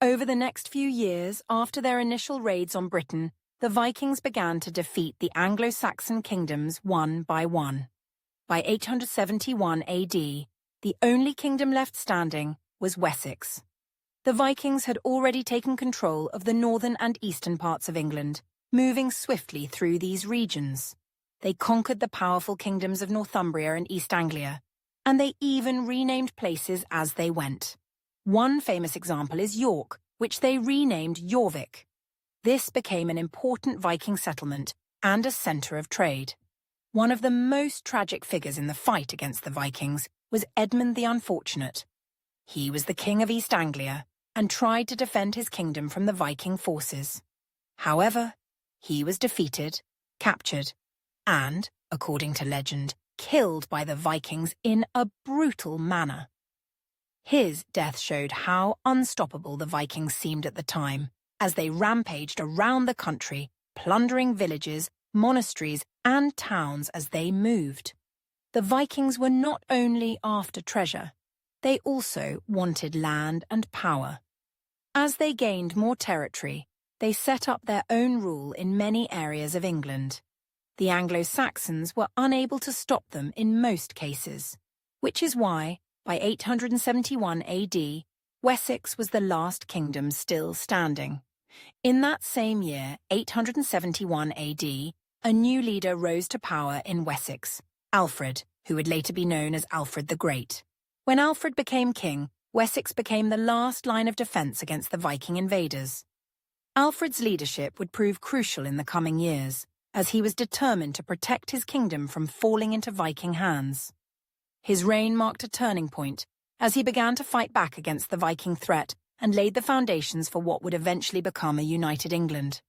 Over the next few years, after their initial raids on Britain, the Vikings began to defeat the Anglo-Saxon kingdoms one by one. By 871 AD, the only kingdom left standing was Wessex. The Vikings had already taken control of the northern and eastern parts of England, moving swiftly through these regions. They conquered the powerful kingdoms of Northumbria and East Anglia, and they even renamed places as they went. One famous example is York, which they renamed Jorvik. This became an important Viking settlement and a centre of trade. One of the most tragic figures in the fight against the Vikings was Edmund the Unfortunate. He was the king of East Anglia and tried to defend his kingdom from the Viking forces. However, he was defeated, captured, and, according to legend, killed by the Vikings in a brutal manner. His death showed how unstoppable the Vikings seemed at the time, as they rampaged around the country, plundering villages, monasteries, and towns as they moved. The Vikings were not only after treasure, they also wanted land and power. As they gained more territory, they set up their own rule in many areas of England. The Anglo-Saxons were unable to stop them in most cases, which is why, by 871 AD, Wessex was the last kingdom still standing. In that same year, 871 AD, a new leader rose to power in Wessex, Alfred, who would later be known as Alfred the Great. When Alfred became king, Wessex became the last line of defense against the Viking invaders. Alfred's leadership would prove crucial in the coming years, as he was determined to protect his kingdom from falling into Viking hands. His reign marked a turning point, as he began to fight back against the Viking threat and laid the foundations for what would eventually become a united England.